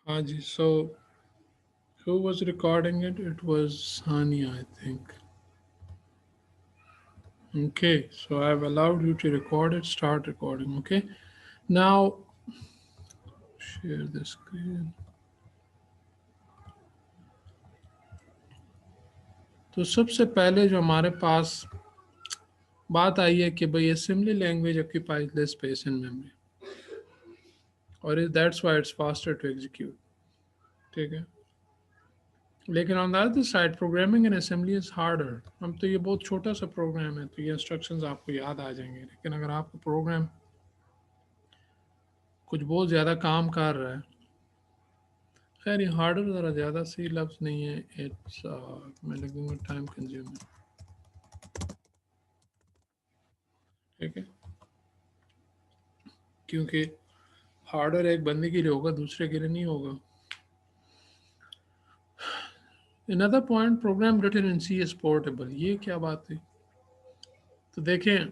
हाँ जी. So who was recording it? It was Hania, I think. Okay, so I've allowed you to record it. Start recording. Okay. Now share the screen. तो सबसे पहले जो हमारे पास बात आई है कि भाई assembly language occupies less space in memory और that's why it's faster to execute. ठीक है. लेकिन on the other side programming in assembly is harder. हम तो ये बहुत छोटा सा प्रोग्राम है तो ये इंस्ट्रक्शंस आपको याद आ जाएंगे, लेकिन अगर आपका प्रोग्राम कुछ बहुत ज़्यादा काम कर रहा है, खैर ये हार्डर ज़रा ज़्यादा सही लफ्ज़ नहीं है. इट्स मैं लिख दूँगा टाइम कंज्यूमिंग. ठीक है. क्योंकि हार्डर एक बंदे के लिए होगा, दूसरे के लिए नहीं होगा. Another point, program written in C is portable. ये क्या बात है? तो देखें,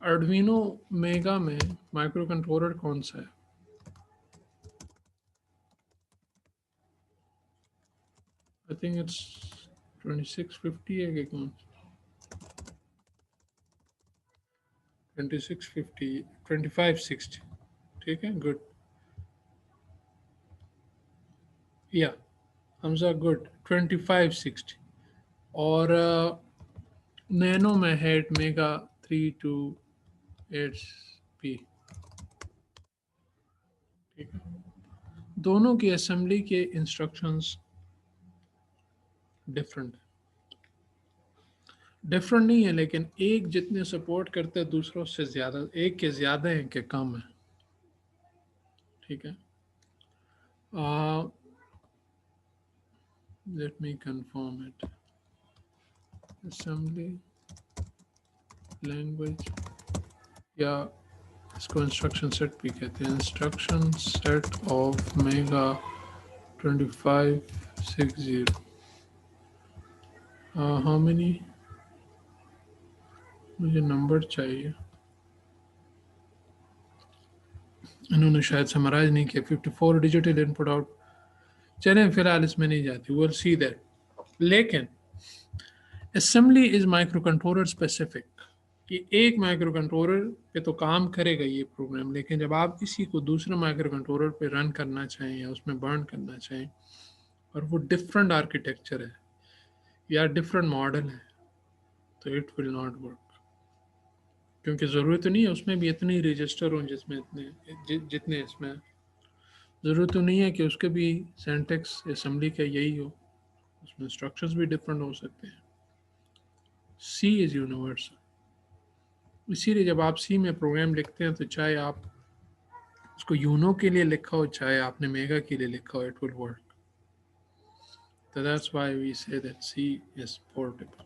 अर्डविनो मेगा में माइक्रो कंट्रोलर कौन सा है? आई थिंक इट्स 2650 है कि कौन? 2650, 2560. ठीक है, गुड. या हमजा गुड. 2560. और नैनो में है मेगा 328p. ठीक है. दोनों की असेंबली के इंस्ट्रक्शंस डिफरेंट है. डिफरेंट नहीं है, लेकिन एक जितने सपोर्ट करते हैं दूसरों से ज़्यादा, एक के ज़्यादा है के कम है. ठीक है. Let me confirm it. Assembly language, या इसको इंस्ट्रक्शन सेट भी कहते हैं. Instruction set of mega 2560. How many, मुझे नंबर चाहिए. इन्होंने शायद समराइज नहीं किया. 54 डिजिटल इनपुट आउट. चलें फिलहाल इसमें नहीं जाती, विल सी दैट. लेकिन assembly is micro controller specific. कि एक माइक्रो कंट्रोलर पे तो काम करेगा ये प्रोग्राम, लेकिन जब आप इसी को दूसरे माइक्रो कंट्रोलर पे रन करना चाहें या उसमें बर्न करना चाहें और वो डिफरेंट आर्किटेक्चर है या डिफरेंट मॉडल है, तो इट विल नॉट वर्क. क्योंकि ज़रूरत तो नहीं है उसमें भी इतने रजिस्टर हों जिसमें जितने इसमें. ज़रूरत तो नहीं है कि उसके भी सेंटेक्स असेंबली का यही हो. उसमें इंस्ट्रक्शंस भी डिफरेंट हो सकते हैं. सी इज़ यूनिवर्सल. इसीलिए जब आप सी में प्रोग्राम लिखते हैं तो चाहे आप उसको यूनो के लिए लिखा हो चाहे आपने मेगा के लिए लिखा हो, it will work. So that's why we say that C is portable.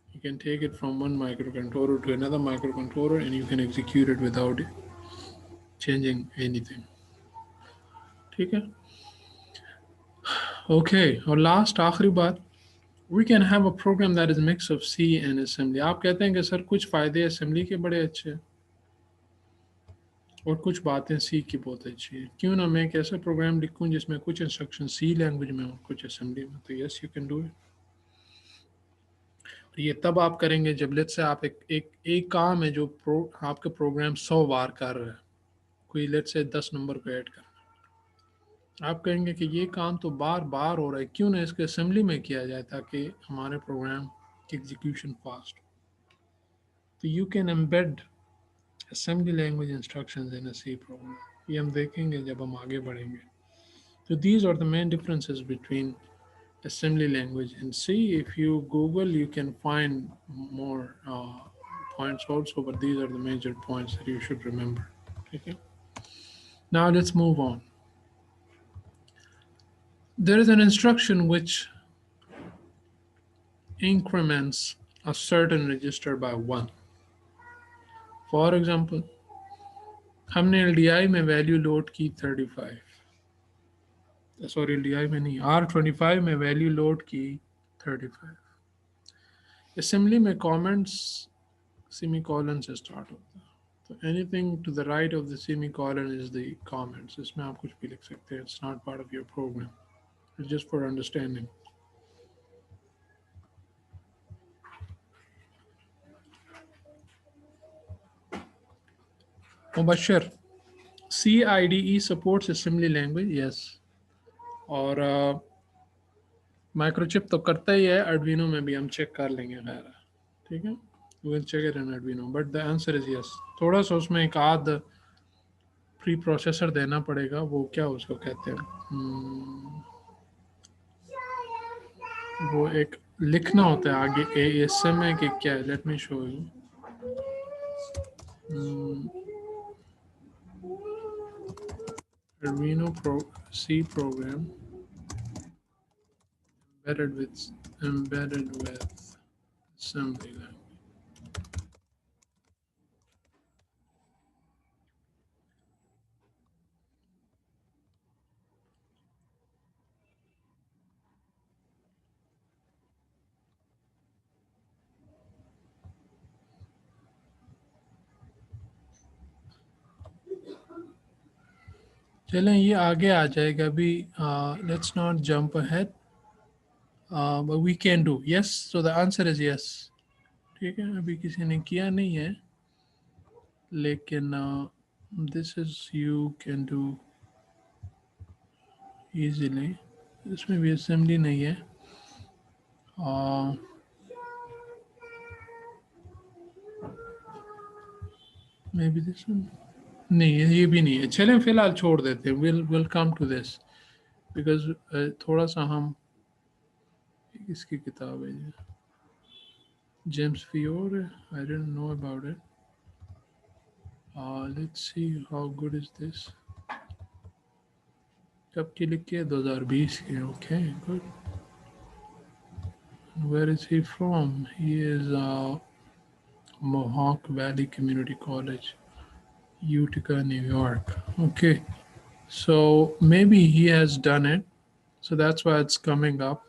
You can take it from one microcontroller to another microcontroller and you can execute it without changing anything. ठीक है. Okay, और last आखिरी बात, we can have a program that is mix of C and assembly. आप कहते हैं कि sir कुछ फ़ायदे असेंबली के बड़े अच्छे हैं और कुछ बातें सी की बहुत अच्छी हैं. क्यों ना मैं एक ऐसा प्रोग्राम लिखूं जिसमें कुछ इंस्ट्रक्शन सी लैंग्वेज में हो, कुछ असेंबली में. तो yes, you can do it. ये तब आप करेंगे जब लेट से आप एक काम है जो आपके प्रोग्राम 100 बार कर रहा है. कोई लेट से 10 नंबर को ऐड कर, आप कहेंगे कि ये काम तो बार बार हो रहा है, क्यों ना इसके असेंबली में किया जाए ताकि हमारे प्रोग्राम की एग्जीक्यूशन फास्ट. तो you can embed assembly language instructions in a C program. ये हम देखेंगे जब हम आगे बढ़ेंगे. तो these are the main differences between assembly language and C. If you Google, you can find more points also, but these are the major points that you should remember. Okay. Now let's move on. There is an instruction which increments a certain register by 1. For example, हमने LDI में value load की 35. Sorry, LDI में नहीं, R25 में value load की 35. Assembly में comments semi colon से start होता है. तो anything to the right of the semi colon is the comments, इसमें आप कुछ भी लिख सकते हैं, it's not part of your program, it's just for understanding. Mubashar, CIDE supports assembly language, yes. और माइक्रोचिप तो करता ही है, अर्डविनो में भी हम चेक कर लेंगे खैर, ठीक है, will check it in Arduino, but the answer is yes. थोड़ा सा उसमें एक आध प्री प्रोसेसर देना पड़ेगा, वो क्या उसको कहते हैं, वो एक लिखना होता है आगे ASM है कि क्या है, let me show you. Arduino C program embedded with assembly language. चलें ये आगे आ जाएगा अभी. Let's not jump ahead, but we can do. Yes, so the answer is yes. ठीक है, अभी किसी ने किया नहीं है, लेकिन this is you can do easily. इसमें भी assembly नहीं है. Maybe this one. नहीं, ये भी नहीं है. चलें फिलहाल छोड़ देते हैं. We'll come to this because थोड़ा सा हम, इसकी किताब है ये, James फियोर, I didn't know about it. Let's see how good is this. कब की लिखी है? 2020 की. Okay, good. Where is he from? He is Mohawk Valley Community College, Utica, New York. Okay, so maybe he has done it. So that's why it's coming up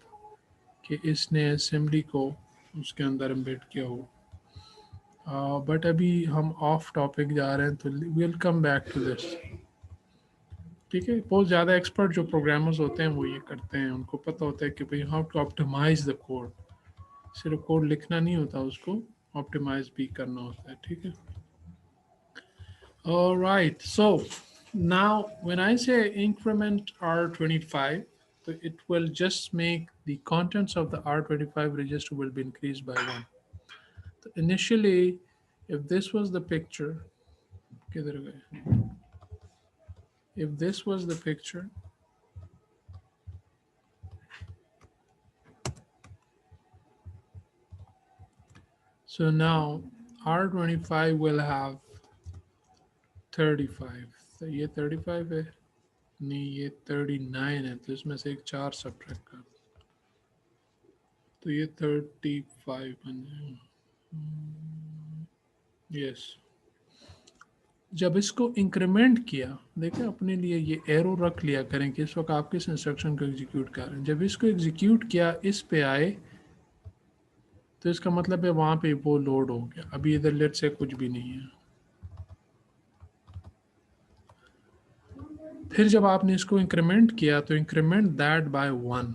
कि इसने assembly को उसके अंदर embed किया हो. But अभी हम off topic जा रहे हैं, तो we'll come back to this. ठीक है, बहुत ज़्यादा एक्सपर्ट जो प्रोग्रामर्स होते हैं वो ये करते हैं, उनको पता होता है कि भाई how to optimize the code. सिर्फ कोड लिखना नहीं होता, उसको ऑप्टिमाइज भी करना होता है. ठीक है. Alright, so now when I say increment R25, so it will just make the contents of the R25 register will be increased by 1. So initially, if this was the picture, किधर गए? If this was the picture, so now R25 will have 35. तो ये 35 है, नहीं ये 39 है, तो इसमें से एक 4 सब्ट्रैक्ट कर, तो ये 35 बन जाएगा. यस. जब इसको इंक्रीमेंट किया, देखें अपने लिए ये एरो रख लिया करें कि इस वक्त आप किस इंस्ट्रक्शन को एग्जीक्यूट कर रहे हैं. जब इसको एग्जीक्यूट किया, इस पे आए, तो इसका मतलब है वहाँ पे वो लोड हो गया. अभी इधर लेट से कुछ भी नहीं है. फिर जब आपने इसको इंक्रीमेंट किया, तो इंक्रीमेंट दैट बाय 1.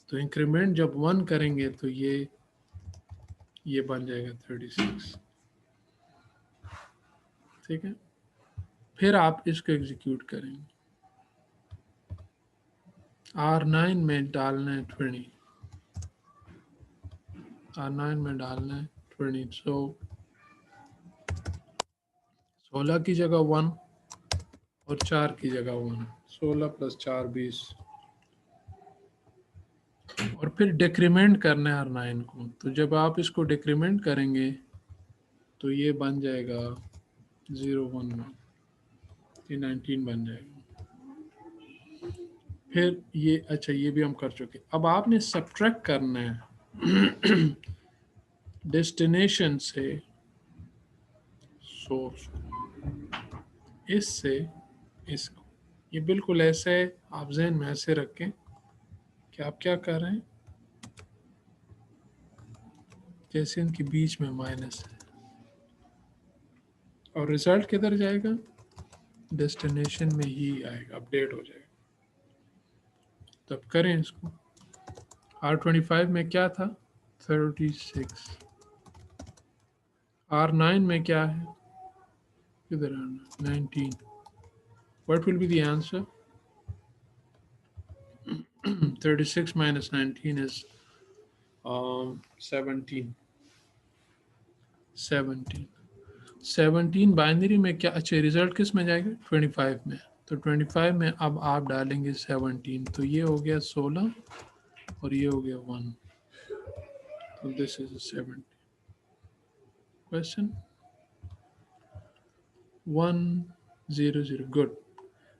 तो इंक्रीमेंट जब 1 करेंगे तो ये बन जाएगा 36. ठीक है. फिर आप इसको एग्जीक्यूट करेंगे. R9 में डालना है 20, R9 में डालना है 20. सो 16 की जगह 1 और 4 की जगह 1. 16 + 4 20. और फिर डिक्रीमेंट करना है R9 को. तो जब आप इसको डिक्रीमेंट करेंगे तो ये बन जाएगा 011, ये 19 बन जाएगा. फिर ये, अच्छा ये भी हम कर चुके. अब आपने सब्ट्रैक्ट करना है डेस्टिनेशन से सोर्स, इससे इसको. ये बिल्कुल ऐसे आप जहन में ऐसे रखें कि आप क्या कर रहे हैं, जैसे इनके बीच में माइनस है. और रिजल्ट किधर जाएगा? डेस्टिनेशन में ही आएगा, अपडेट हो जाएगा। तब करें इसको। R25 में क्या था? 36। R9 में क्या है? किधर आना? 19। What will be the answer? 36 minus 19 is 17. 17 binary में क्या? अच्छा, रिजल्ट किस में जाएगा? 25 में। तो 25 में अब आप डालेंगे 17, तो ये हो गया 16 और ये हो गया 1। तो this is 17 question 100। Good.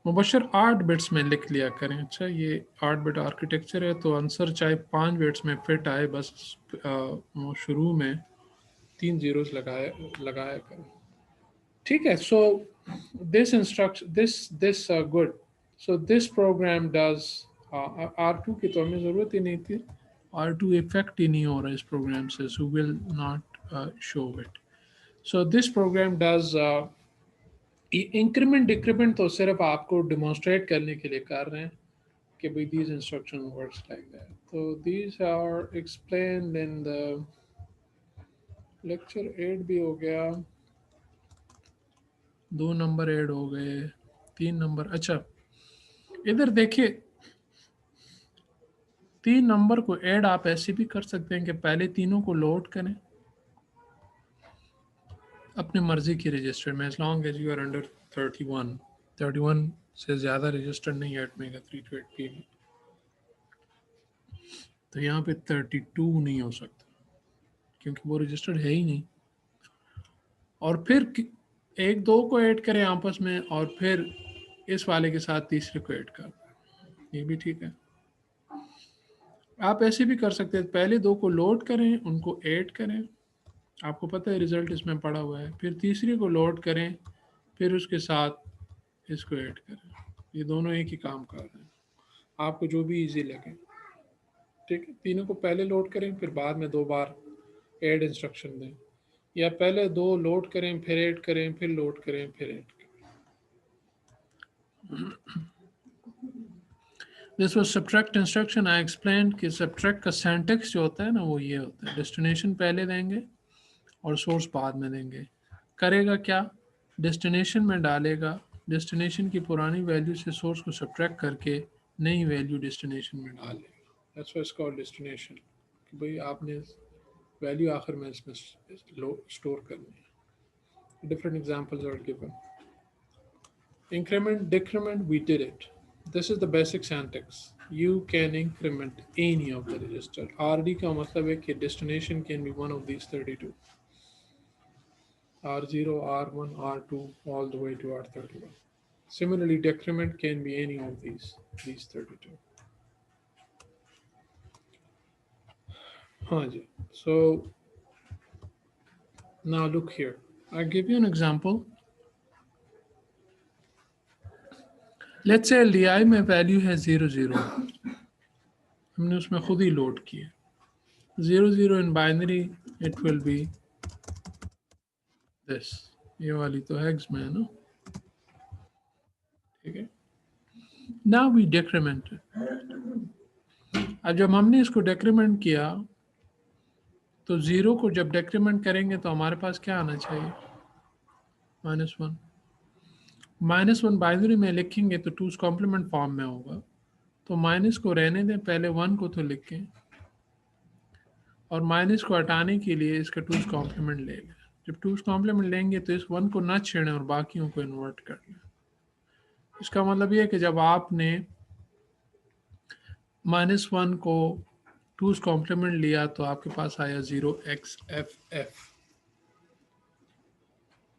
Mubashar 8 bits में लिख लिया करें। अच्छा, ये 8 बिट आर्किटेक्चर है तो आंसर चाहे 5 बिट्स में फिट आए, बस वो शुरू में 3 जीरोस लगाया करें। ठीक है। So this instruction this good. So this program does R2 की तो हमें ज़रूरत ही नहीं थी। R2 इफेक्ट ही नहीं हो रहा इस प्रोग्राम से, so will not show it. So this program does increment decrement तो सिर्फ आपको डिमॉन्स्ट्रेट करने के लिए कर रहे हैं कि भाई these instruction works like that. तो these are explained in the lecture 8 भी हो गया, 2 नंबर ऐड हो गए, 3 नंबर। अच्छा, इधर देखिए, 3 नंबर को ऐड आप ऐसे भी कर सकते हैं कि पहले तीनों को लोड करें अपनी मर्जी की रजिस्टर में, as long as you are under 31 से ज़्यादा रजिस्टर नहीं ऐड मेगा 328P में। तो यहाँ पे 32 नहीं हो सकता क्योंकि वो रजिस्टर्ड है ही नहीं। और फिर एक दो को ऐड करें आपस में और फिर इस वाले के साथ तीसरे को ऐड कर, ये भी ठीक है। आप ऐसे भी कर सकते हैं, पहले दो को लोड करें, उनको ऐड करें, आपको पता है रिजल्ट इसमें पड़ा हुआ है, फिर तीसरे को लोड करें, फिर उसके साथ इसको ऐड करें। ये दोनों एक ही काम कर रहे हैं, आपको जो भी इजी लगे। ठीक है, तीनों को पहले लोड करें, फिर बाद में 2 बार ऐड इंस्ट्रक्शन दें, या पहले 2 लोड करें, फिर ऐड करें, फिर लोड करें, फिर ऐड करें। This was subtract instruction. I explain कि सब्ट्रैक्ट का सिंटैक्स जो होता है ना, वो ये होता है, डेस्टिनेशन पहले देंगे और सोर्स बाद में देंगे। करेगा क्या? डेस्टिनेशन में डालेगा, डेस्टिनेशन की पुरानी वैल्यू से सोर्स को सब्ट्रैक्ट करके नई वैल्यू डेस्टिनेशन में डाल देगा। That's why it's called destination, कि भाई आपने वैल्यू आखिर में इसमें स्टोर करनी है। Different examples are given. Increment, decrement, we did it. This is the basic syntax. You can increment any of the register. RD का मतलब है कि destination can be one of these 32. R0, R1, R2, all the way to R31. Similarly, decrement can be any of these 32. हाँ जी. So now look here. I give you an example. Let's say LDI में value है 00, हमने उसमें खुद ही load किया। 00 in binary it will be this, ये वाली तो हेक्स में है ना, ठीक है। Now we decrement it. अब जब हमने इसको डेक्रीमेंट किया तो 0 को जब डेक्रीमेंट करेंगे तो हमारे पास क्या आना चाहिए? -1। -1 बाइनरी में लिखेंगे तो 2's कॉम्प्लीमेंट फॉर्म में होगा, तो माइनस को रहने दें, पहले 1 को तो लिखें और माइनस को हटाने के लिए इसका 2's कॉम्प्लीमेंट ले लें। जब 2's कॉम्प्लीमेंट लेंगे तो इस 1 को ना छेड़ें और बाकियों को इन्वर्ट कर लें। इसका मतलब ये है कि जब आपने -1 को 2's कॉम्प्लीमेंट लिया तो आपके पास आया 0xFF।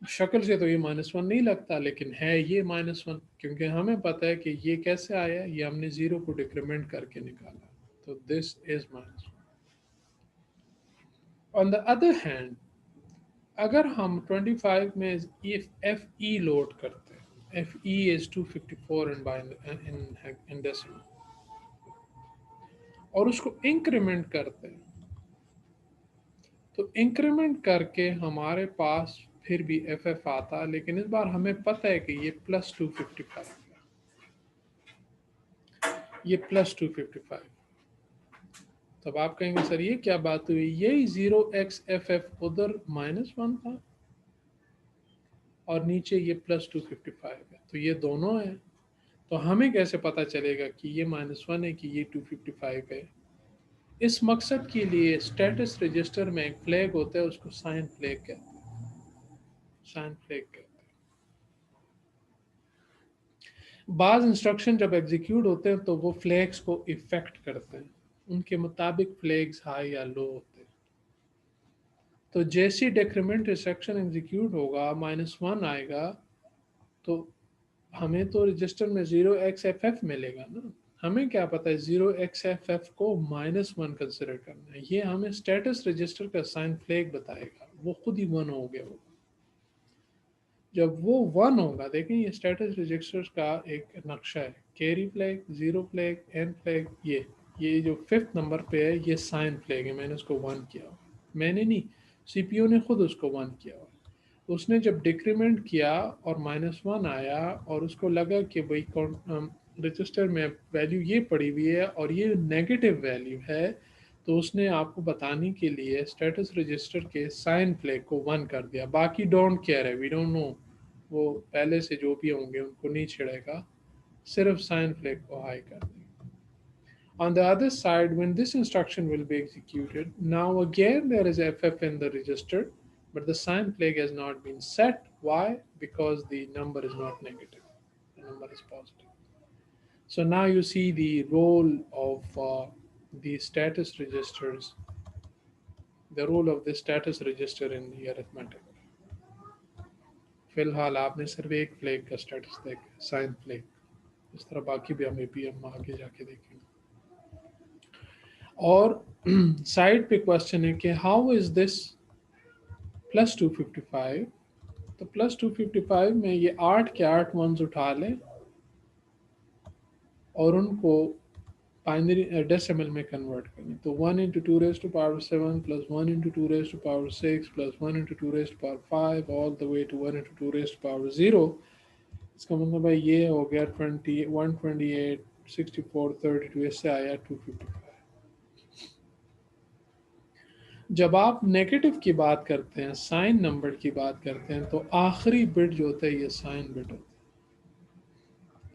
शक्ल से तो ये -1 नहीं लगता, लेकिन है ये -1, क्योंकि हमें पता है कि ये कैसे आया, ये हमने 0 को डिक्रीमेंट करके निकाला, तो this is -1। On the other hand, अगर हम 25 में FE लोड करते हैं, FE इज 254 इन डेसिमल, और उसको इंक्रीमेंट करते हैं, तो इंक्रीमेंट करके हमारे पास फिर भी FF आता, लेकिन इस बार हमें पता है कि ये +255 है, ये +255। तब आप कहेंगे सर ये क्या बात हुई, यही 0xFF उधर -1 था और नीचे ये +255 है, तो ये दोनों है। तो हमें कैसे पता चलेगा कि ये -1 है कि ये 255 है? इस मकसद के लिए स्टेटस रजिस्टर में एक फ्लैग होता है, उसको साइन फ्लैग कहते हैं, साइन फ्लैग कहते हैं। बाज़ इंस्ट्रक्शन जब एग्जीक्यूट होते हैं तो वो फ्लैग्स को इफेक्ट करते हैं, उनके मुताबिक फ्लैग्स हाई या लो होते हैं। तो जैसे डिक्रीमेंट इंस्ट्रक्शन एग्जीक्यूट होगा, -1 आएगा, तो हमें तो रजिस्टर में 0xFF मिलेगा ना। हमें क्या पता है 0xFF को -1 कंसिडर करना है, ये हमें स्टेटस रजिस्टर का साइन फ्लैग बताएगा, वो खुद ही 1 हो गया होगा। जब वो 1 होगा, देखें ये स्टेटस रजिस्टर का एक नक्शा है, carry flag, zero flag, N flag, ये जो 5th नंबर पे है ये साइन फ्लैग है, मैंने उसको 1 किया हुआ, मैंने नहीं, सीपीयू ने खुद उसको 1 किया हुआ। उसने जब डिक्रीमेंट किया और -1 आया और उसको लगा कि भाई रजिस्टर में वैल्यू ये पड़ी हुई है और ये नेगेटिव वैल्यू है, तो उसने आपको बताने के लिए स्टेटस रजिस्टर के साइन फ्लैग को 1 कर दिया। बाकी डोंट केयर है, वी डोंट नो, वो पहले से जो भी होंगे उनको नहीं छिड़ेगा, सिर्फ साइन फ्लैग को हाई कर देगा। On the other side, when this instruction will be executed, now again there is FF in the register, but the sign flag has not been set. Why? Because the number is not negative, the number is positive. So now you see the role of the status registers, the role of the status register in the arithmetic. फिलहाल आपने सिर्फ एक flag का status देखा, sign flag, इस तरह बाकी भी हमें भी हम आगे जाके देखेंगे। और साइड पे क्वेश्चन है कि हाउ इज दिस +255, तो +255 में ये 8 के 8 वंस उठा लें और उनको बाइनरी डेसिमल में कन्वर्ट करें, तो 1 × 2⁻7 + 1 × 2⁻6 + 1 × 2⁵ ऑल द वे टू 1 × 2⁻0। इसका मतलब है ये हो गया 20, 128, 64, 32, इससे आया 255। जब आप नेगेटिव की बात करते हैं, साइन नंबर की बात करते हैं, तो आखिरी बिट जो होता है ये साइन बिट होता है,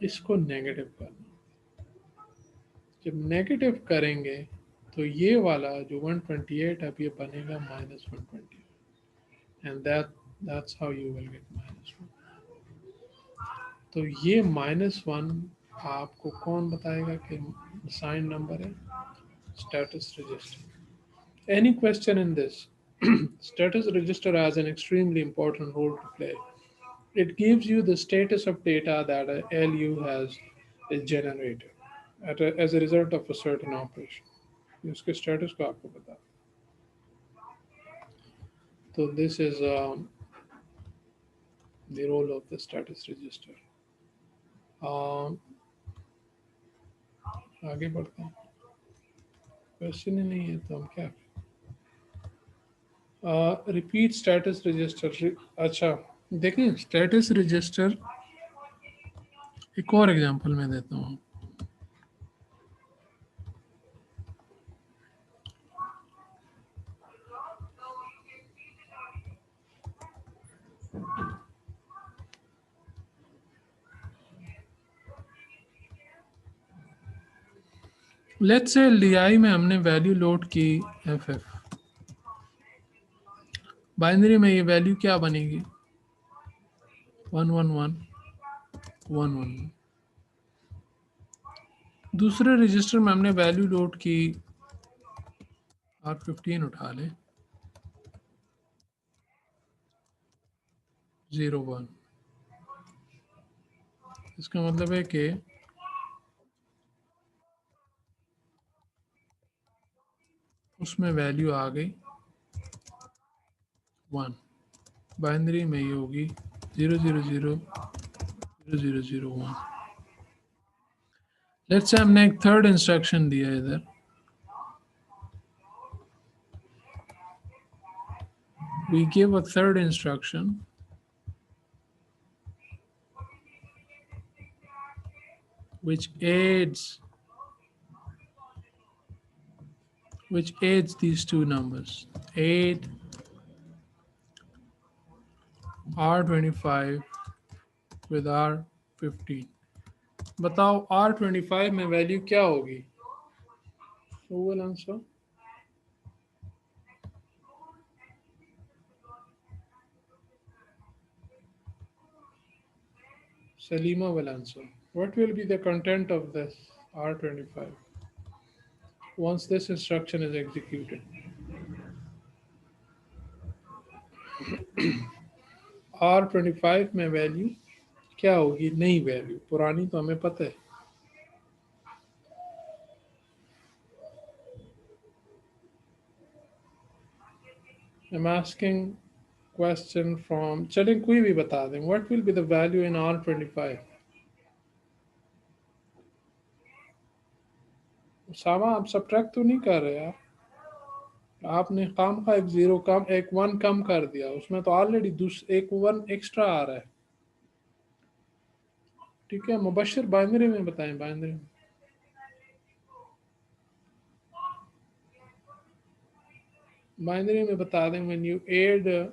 इसको नेगेटिव करना। जब नेगेटिव करेंगे तो ये वाला जो 128 अब ये बनेगा -128, and that's how you will get -1। तो ये -1 आपको कौन बताएगा कि साइन नंबर है? Status register. Any question in this? Status register has an extremely important role to play. It gives you the status of data that a LU has is generated as a result of a certain operation. उसके status को आपको बता। तो this is the role of the status register. आगे बढ़ते हैं, question ही नहीं है तो हम क्या करें? Repeat status register. अच्छा देखें, स्टेटस रजिस्टर एक और एग्जांपल मैं देता हूँ। लेट्स से LDI में हमने वैल्यू लोड की FF, बाइनरी में ये वैल्यू क्या बनेगी? 111 दूसरे रजिस्टर में हमने वैल्यू लोड की R15 उठा ले 01। इसका मतलब है कि उसमें वैल्यू आ गई 1, बाइनरी में ये होगी 0000001। लेट्स से हमने एक थर्ड इंस्ट्रक्शन दिया इधर, we give a third instruction which aids these two numbers, 8 R25 with R15. बताओ R25 में वैल्यू क्या होगी? Who will answer? Salima will answer. What will be the content of this R25 once this instruction is executed? R25 में value क्या होगी? नई value, पुरानी तो हमें पता है. I'm asking question from, चलें कोई भी बता दें. What will be the value in R25? सामा आप सब्ट्रैक्ट तो नहीं कर रहे यार. आपने काम का एक जीरो कम, एक वन कम कर दिया, उसमें तो ऑलरेडी एक वन एक्स्ट्रा आ रहा है. ठीक है, मुबशिर बाइनरी में बताएं. बाइनरी में बता दें. when you add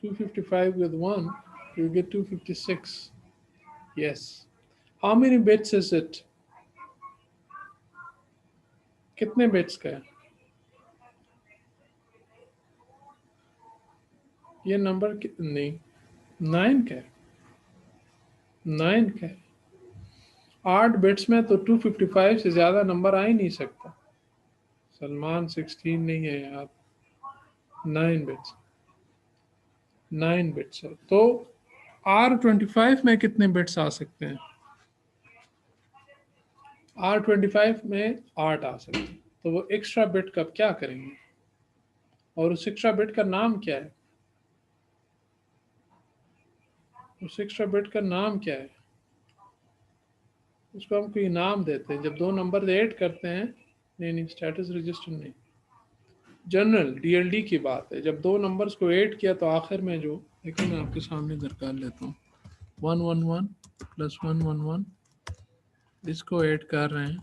255 with 1 you get 256. yes. How many bits is it? कितने बिट्स का है ये नंबर? नहीं, 9 का है. 9 का है. 8 बिट्स में तो 255 से ज़्यादा नंबर आ ही नहीं सकता. सलमान 16 नहीं है यार. 9 बिट्स, 9 बिट्स है. तो R25 में कितने बिट्स आ सकते हैं? R25 में 8 आ सकते हैं. तो वो एक्स्ट्रा बिट का क्या करेंगे? और उस एक्स्ट्रा बिट का नाम क्या है? उस एक्स्ट्रा बिट का नाम क्या है? उसको हम कोई नाम देते हैं. जब दो नंबर ऐड करते हैं, नहीं, स्टेटस रजिस्टर नहीं, जनरल DLD की बात है. जब दो नंबर्स को ऐड किया तो आखिर में जो, देखिए मैं आपके सामने इधर कर लेता हूँ. 111 प्लस 111, इसको ऐड कर रहे हैं.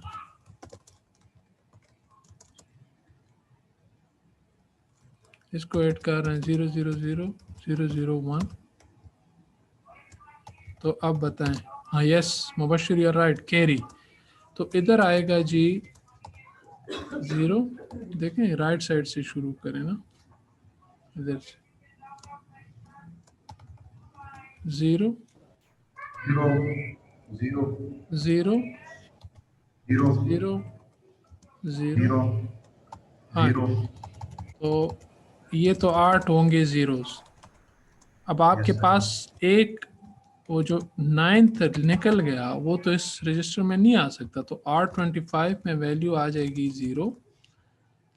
इसको ऐड कर रहे हैं 000 001. तो अब बताएं. हाँ, yes Mubashir, you are right. Carry. तो इधर आएगा जी 0. देखें राइट साइड से शुरू करें ना, इधर से 0 0 0 0. हाँ, तो ये तो 8 होंगे ज़ीरोस. अब आपके पास एक वो जो 9th निकल गया, वो तो इस रजिस्टर में नहीं आ सकता. तो R25 में वैल्यू आ जाएगी 0,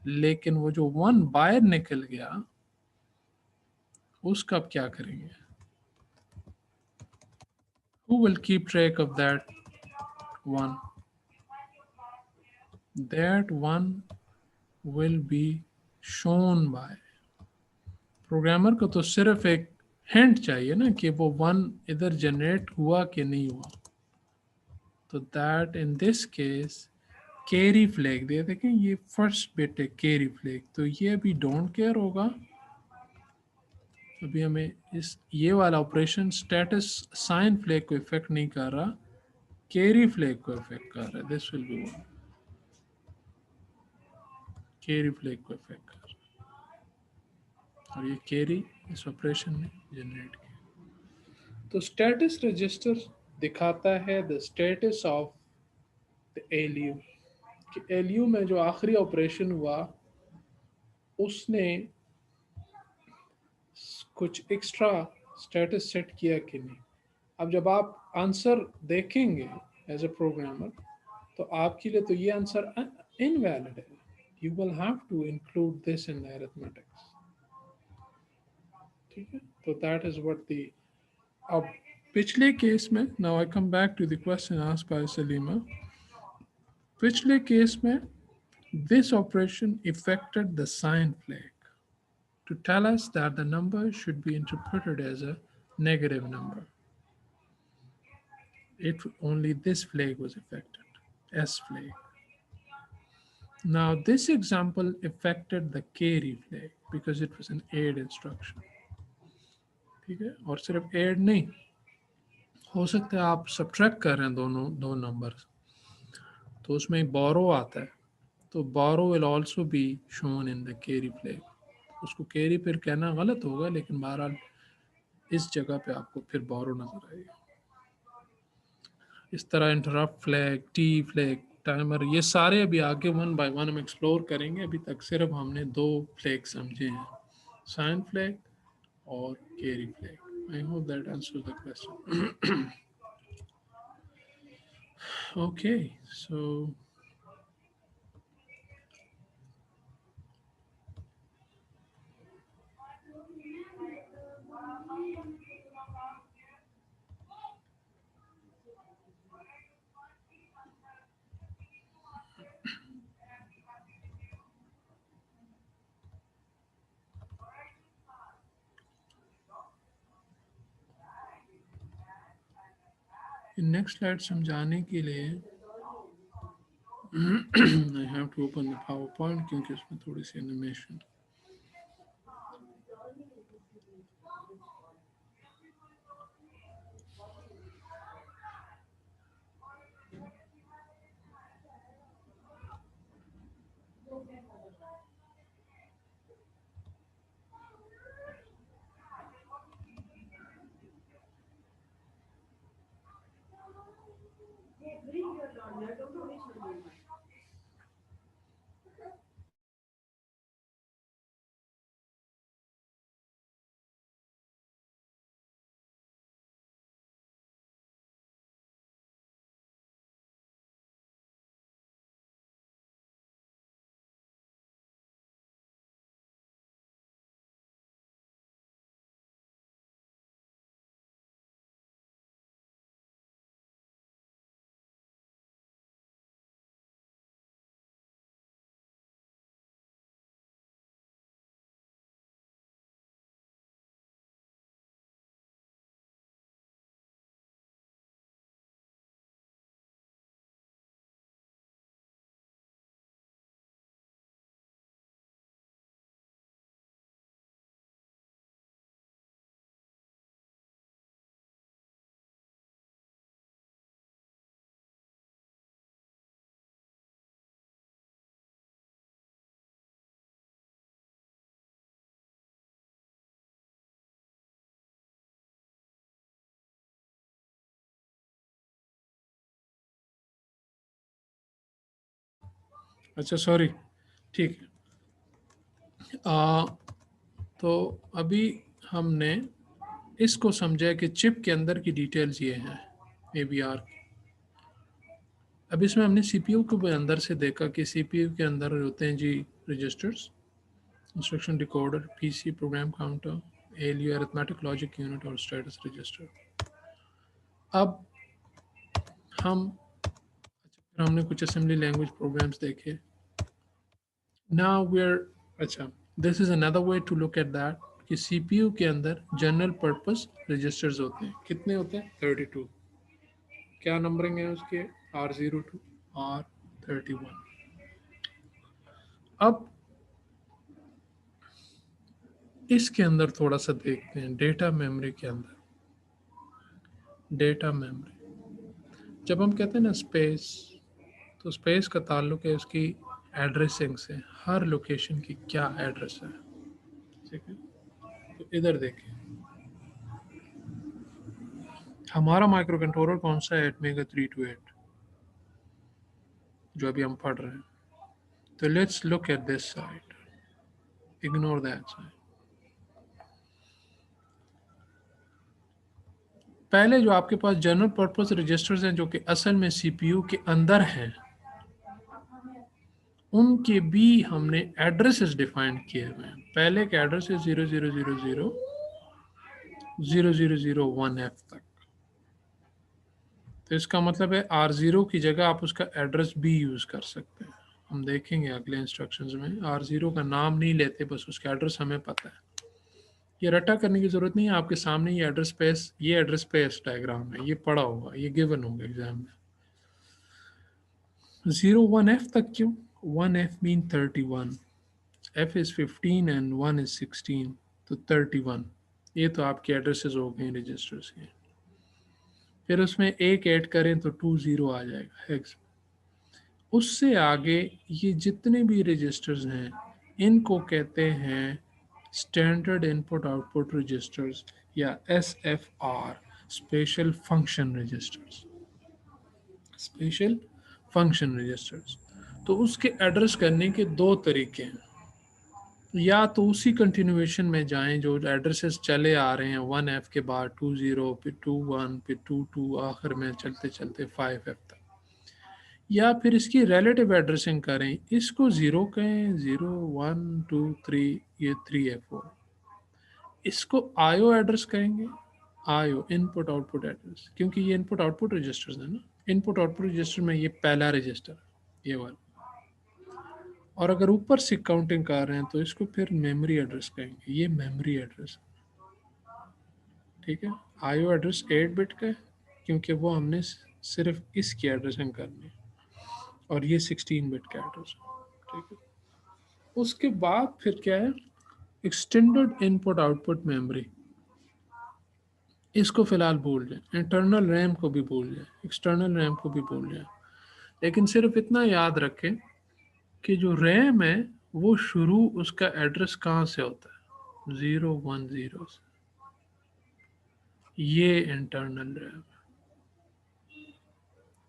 लेकिन वो जो 1 बाहर निकल गया उसका अब क्या करेंगे? Who will keep track of that one? That one will be shown by. Programmer को तो सिर्फ एक हिंट चाहिए ना कि वो 1 इधर जनरेट हुआ कि नहीं हुआ. तो that in this case carry flag दे. देखें ये फर्स्ट बिट है कैरी फ्लैग, तो ये अभी डोंट केयर होगा. अभी हमें ये वाला ऑपरेशन स्टेटस साइन फ्लैग को इफेक्ट नहीं कर रहा, कैरी फ्लैग को इफेक्ट कर रहा है. This will be 1. Carry flag को इफेक्ट कर रहा है, और ये कैरी इस ऑपरेशन ने जनरेट किया. तो स्टेटस रजिस्टर दिखाता है the status of the ALU. कि ALU में जो आखिरी ऑपरेशन हुआ उसने कुछ एक्स्ट्रा स्टेटस सेट किया कि नहीं. अब जब आप आंसर देखेंगे एज ए प्रोग्रामर, तो आपके लिए तो ये आंसर इनवैलिड है. You will have to include this in the arithmetics. ठीक है, तो दैट इज व्हाट द. अब पिछले केस में, now I come back to the question asked by Salima. पिछले केस में This operation affected the sign flag to tell us that the number should be interpreted as a negative number. It only this flag was affected, S flag. Now this example affected the carry flag because it was an add instruction. ठीक है, और सिर्फ add नहीं, हो सकता है आप subtract कर रहे हैं दोनों दो numbers, तो उसमें borrow आता है, तो borrow will also be shown in the carry flag. उसको carry फिर कहना गलत होगा, लेकिन बहरहाल इस जगह पे आपको फिर borrow नजर आएगा. इस तरह interrupt flag, T flag, timer, ये सारे अभी आगे वन बाय वन हम एक्सप्लोर करेंगे. अभी तक सिर्फ हमने दो फ्लैग समझे हैं, साइन फ्लैग और carry flag. I hope that answers the question. Okay, so next slide समझाने के लिए I have to open the power point, क्योंकि उसमें थोड़ी सी एनिमेशन. अच्छा, सॉरी, ठीक है. तो अभी हमने इसको समझा कि चिप के अंदर की डिटेल्स ये हैं AVR की. अब इसमें हमने CPU को भी अंदर से देखा कि CPU के अंदर होते हैं जी registers, instruction decoder, PC program counter, ALU arithmetic logic unit और स्टेटस रजिस्टर. अब हमने कुछ असेंबली लैंग्वेज प्रोग्राम्स देखे. नाउ वी आर, अच्छा, this is another way to look at that कि CPU के अंदर जनरल पर्पस रजिस्टर्स होते हैं. कितने होते हैं? 32. क्या नंबरिंग है उसके? R0 to R31. अब इसके अंदर थोड़ा सा देखते हैं डेटा मेमोरी के अंदर. डेटा मेमोरी, जब हम कहते हैं ना स्पेस, तो स्पेस का ताल्लुक है उसकी एड्रेसिंग से, हर लोकेशन की क्या एड्रेस है. ठीक है, तो इधर देखिए हमारा माइक्रो कंट्रोलर कौन सा है? एटमेगा 328 जो अभी हम पढ़ रहे हैं. तो let's look at this side, ignore that side. पहले जो आपके पास जनरल पर्पस रजिस्टर्स हैं जो कि असल में CPU के अंदर हैं, उनके भी हमने एड्रेसेस डिफाइन किए हुए हैं. पहले के एड्रेस है 0000 0001F तक. तो इसका मतलब है R0 की जगह आप उसका एड्रेस भी यूज कर सकते हैं. हम देखेंगे अगले इंस्ट्रक्शंस में। R0 का नाम नहीं लेते, बस उसका एड्रेस हमें पता है। ये रटा करने की ज़रूरत नहीं है, आपके सामने ये एड्रेस स्पेस डायग्राम है, ये पढ़ा होगा, ये गिवन होगा एग्जाम में। 01F तक क्यों? 1F mean 31, F is 15 and 1 is 16, तो 31। ये तो आपके एड्रेसेस हो गए रजिस्टर्स के। फिर उसमें एक ऐड करें तो 20 आ जाएगा हेक्स। उससे आगे ये जितने भी रजिस्टर्स हैं इनको कहते हैं स्टैंडर्ड इनपुट आउटपुट रजिस्टर्स या SFR, special function registers. Special function registers, तो उसके एड्रेस करने के दो तरीके हैं। या तो उसी कंटिन्यूएशन में जाएं जो एड्रेसेस चले आ रहे हैं, 1F के बाद 20, फिर 21, फिर 22, आखिर में चलते चलते 5F तक। या फिर इसकी रिलेटिव एड्रेसिंग करें, इसको 0 कहें, 0 1 2 3, ये 3F4। इसको IO एड्रेस कहेंगे, IO इनपुट आउटपुट एड्रेस, क्योंकि ये इनपुट आउटपुट रजिस्टर्स है ना। इनपुट आउटपुट रजिस्टर में ये पहला रजिस्टर, ये वाला। और अगर ऊपर से काउंटिंग कर रहे हैं तो इसको फिर मेमोरी एड्रेस कहेंगे, ये मेमोरी एड्रेस। ठीक है, IO एड्रेस 8 बिट का है क्योंकि वो हमने सिर्फ इसकी एड्रेसिंग करनी है, और ये 16 बिट का एड्रेस है। ठीक है, उसके बाद फिर क्या है, एक्सटेंडेड इनपुट आउटपुट मेमोरी। इसको फिलहाल भूल जाए, इंटरनल रैम को भी भूल जाए, एक्सटर्नल रैम को भी भूल जाए, लेकिन सिर्फ इतना याद रखें कि जो रैम है वो शुरू उसका एड्रेस कहाँ से होता है, 010 से। ये इंटरनल रैम।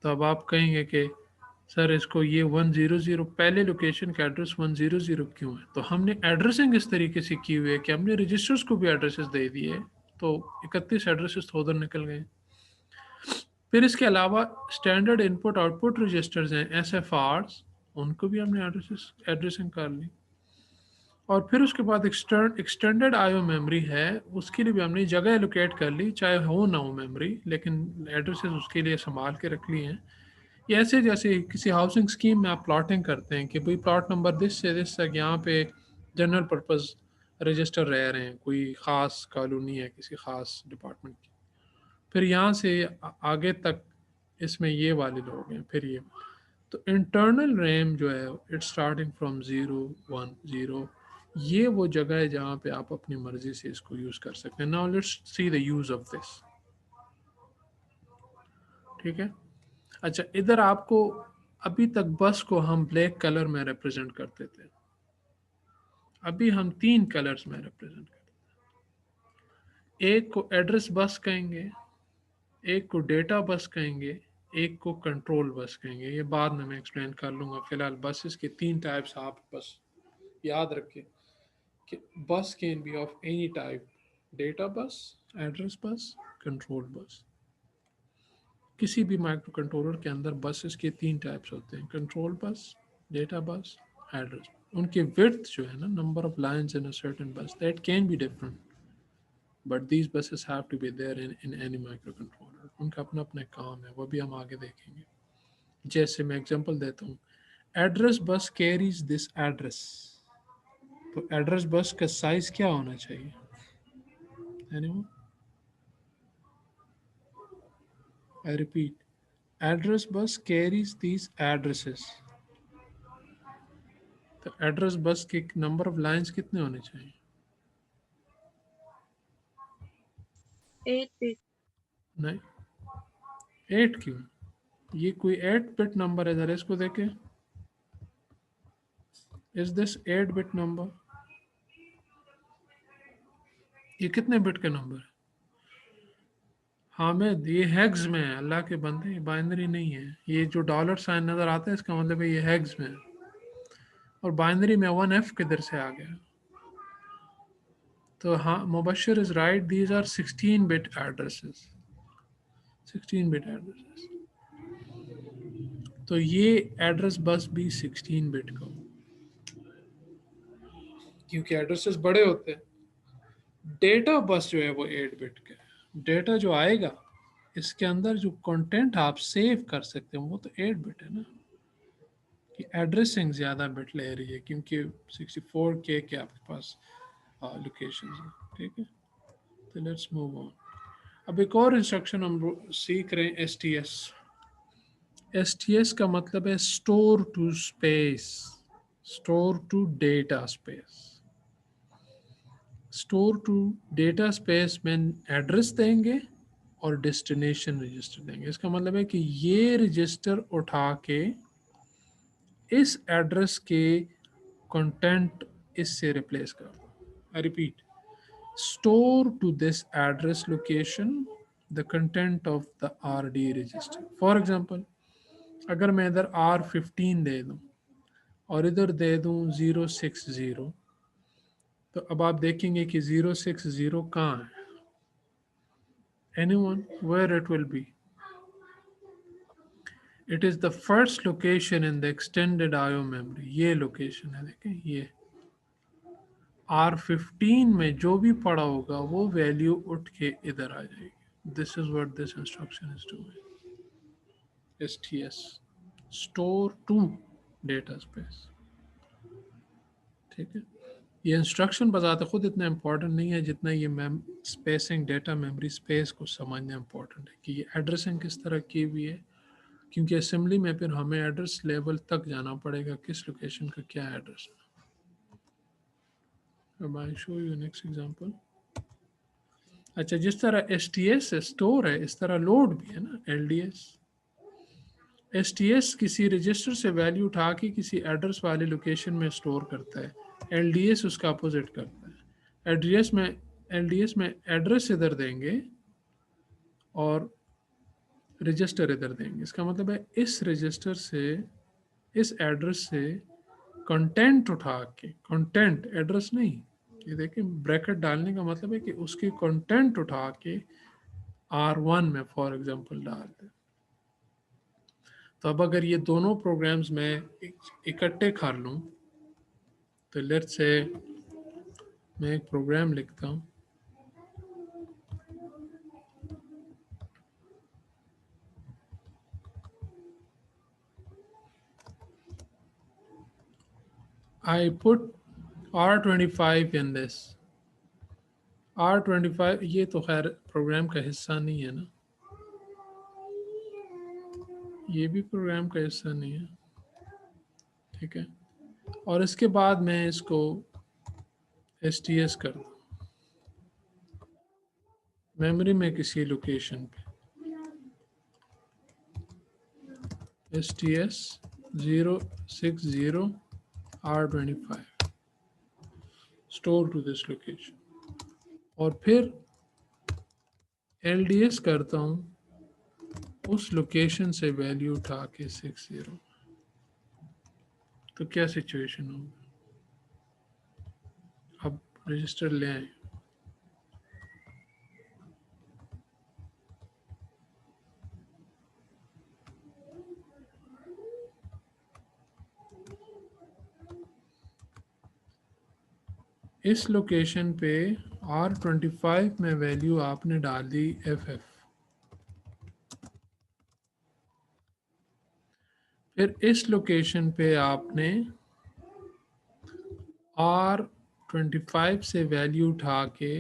तो अब आप कहेंगे कि सर इसको ये 100 पहले लोकेशन का एड्रेस 100 क्यों है? तो हमने एड्रेसिंग इस तरीके से की हुई है कि हमने रजिस्टर्स को भी एड्रेसेस दे दिए, तो 31 एड्रेसेस तो उधर निकल गए। फिर इसके अलावा स्टैंडर्ड इनपुट आउटपुट रजिस्टर्स हैं SFRs, उनको भी हमने एड्रेसिंग कर ली। और फिर उसके बाद एक्सटेंडेड IO मेमोरी है, उसके लिए भी हमने जगह एलोकेट कर ली, चाहे हो ना हो मेमोरी, लेकिन एड्रेसेस उसके लिए संभाल के रख लिए हैं। ये ऐसे जैसे किसी हाउसिंग स्कीम में आप प्लॉटिंग करते हैं कि भाई प्लॉट नंबर दिस से दिस तक यहाँ पे जनरल पर्पस रजिस्टर रह रहे हैं, कोई ख़ास कॉलोनी है किसी ख़ास डिपार्टमेंट की, फिर यहाँ से आगे तक इसमें ये वाले लोग हैं, फिर ये। तो इंटरनल रैम जो है इट्स स्टार्टिंग फ्रॉम 010, ये वो जगह है जहाँ पे आप अपनी मर्जी से इसको यूज़ कर सकते हैं। Now let's see the use of this. ठीक है, अच्छा इधर आपको, अभी तक बस को हम ब्लैक कलर में रिप्रेजेंट करते थे, अभी हम 3 कलर्स में रिप्रेजेंट करते हैं। एक को एड्रेस बस कहेंगे, एक को डेटा बस कहेंगे, एक को कंट्रोल बस कहेंगे। ये बाद में मैं एक्सप्लेन कर लूँगा, फिलहाल बसेस के 3 टाइप्स आप बस याद रखें कि बस can be of any type, data bus, address bus, control bus. किसी भी माइक्रो कंट्रोलर के अंदर बसेस के 3 टाइप्स होते हैं, control bus, data bus, address. उनके विड्थ जो है ना, number of lines in a certain bus, that can be different, but these buses have to be there in any microcontroller. उनका अपना अपना काम है, वो भी हम आगे देखेंगे। जैसे मैं एग्जांपल देता हूँ, address bus carries this address, तो एड्रेस बस का साइज क्या होना चाहिए? Anyone? I repeat, address bus carries these addresses, तो एड्रेस बस के नंबर ऑफ लाइंस कितने होने चाहिए? 8 bit. नहीं, 8 क्यों? ये कोई 8 बिट नंबर है, जरा इसको देखें। Is this 8 bit number? ये कितने बिट का नंबर है? हामिद, ये हैग्स में है, अल्लाह के बंदे, ये बाइनरी नहीं है। ये जो डॉलर साइन नज़र आता है इसका मतलब है ये हैग्स में है, और बाइनरी में 1F किधर से आ गया? तो हाँ, Mubashar is right, these are 16 bit addresses, 16 bit addresses. तो ये एड्रेस बस भी 16 बिट का हो, क्योंकि एड्रेसेस बड़े होते हैं। डेटा बस जो है वो 8 बिट का है। डेटा जो आएगा इसके अंदर जो कंटेंट आप सेव कर सकते हो वो तो 8 बिट है ना, कि एड्रेसिंग ज़्यादा बिट ले रही है क्योंकि 64K के आपके पास लोकेशन है, ठीक है। तो लेट्स मूव ऑन। अब एक और इंस्ट्रक्शन हम सीख रहे हैं, STS का मतलब है store to space, store to data space. Store to data space में एड्रेस देंगे और डेस्टिनेशन रजिस्टर देंगे। इसका मतलब है कि ये रजिस्टर उठा के इस एड्रेस के कंटेंट इससे रिप्लेस कर दो। I repeat, store to this address location the content of the RD register. For example, अगर मैं इधर R15 दे दूं और इधर दे दूं 060, तो अब आप देखेंगे कि 060 कहाँ है? Anyone where it will be? It is the first location in the extended IO memory. ये लोकेशन है, देखें ये R15 में जो भी पड़ा होगा वो वैल्यू उठ के इधर आ जाएगी। This is what this instruction is doing. STS, store to data space, ठीक है। ये इंस्ट्रक्शन बजाते खुद इतना इम्पोर्टेंट नहीं है जितना ये स्पेसिंग, डेटा मेमोरी स्पेस को समझना इम्पोर्टेंट है कि ये एड्रेसिंग किस तरह की हुई है, क्योंकि असेंबली में फिर हमें एड्रेस लेवल तक जाना पड़ेगा किस लोकेशन का क्या एड्रेस है। अब I show you next example. अच्छा, जिस तरह STS स्टोर है, इस तरह लोड भी है ना, LDS। STS किसी रजिस्टर से वैल्यू उठा के किसी एड्रेस वाले लोकेशन में स्टोर करता है, LDS उसका अपोजिट करता है। LDS में एड्रेस इधर देंगे और रजिस्टर इधर देंगे। इसका मतलब है इस रजिस्टर से, इस एड्रेस से कंटेंट उठा के, कंटेंट एड्रेस नहीं, ये देखिए ब्रैकेट डालने का मतलब है कि उसकी कंटेंट उठा के R1 में फॉर एग्जांपल डाल दें। तो अब अगर ये दोनों प्रोग्राम्स मैं इकट्ठे कर लूँ, तो लेट्स से मैं एक प्रोग्राम लिखता हूँ, I put R25 in this। R25 ये तो खैर प्रोग्राम का हिस्सा नहीं है ना, ये भी प्रोग्राम का हिस्सा नहीं है, ठीक है। और इसके बाद मैं इसको STS कर दूँ मेमोरी में किसी लोकेशन पे, STS 060 R25 store to this location, और फिर LDS करता हूँ उस लोकेशन से वैल्यू उठा के 60। तो क्या सिचुएशन होगी? अब रजिस्टर ले आए, इस लोकेशन पे R25 में वैल्यू आपने डाल दी FF, फिर इस लोकेशन पे आपने R25 से वैल्यू उठा के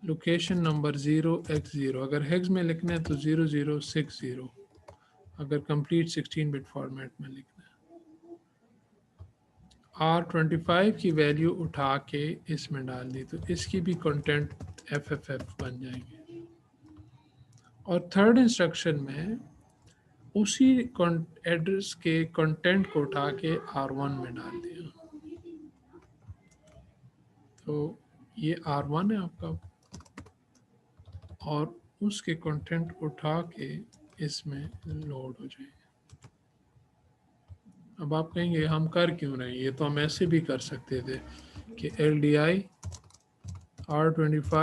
लोकेशन नंबर 0x0, अगर हेक्स में लिखना है तो 0060, अगर कंप्लीट 16 बिट फॉर्मेट में लिखना है, R25 की वैल्यू उठा के इसमें डाल दी, तो इसकी भी कंटेंट FFF बन जाएंगे। और थर्ड इंस्ट्रक्शन में उसी एड्रेस के कंटेंट को उठा के R1 में डाल दिया, तो ये R1 है आपका, और उसके कंटेंट उठा के इसमें लोड हो जाएगा। अब आप कहेंगे हम कर क्यों रहे हैं, ये तो हम ऐसे भी कर सकते थे कि LDI R25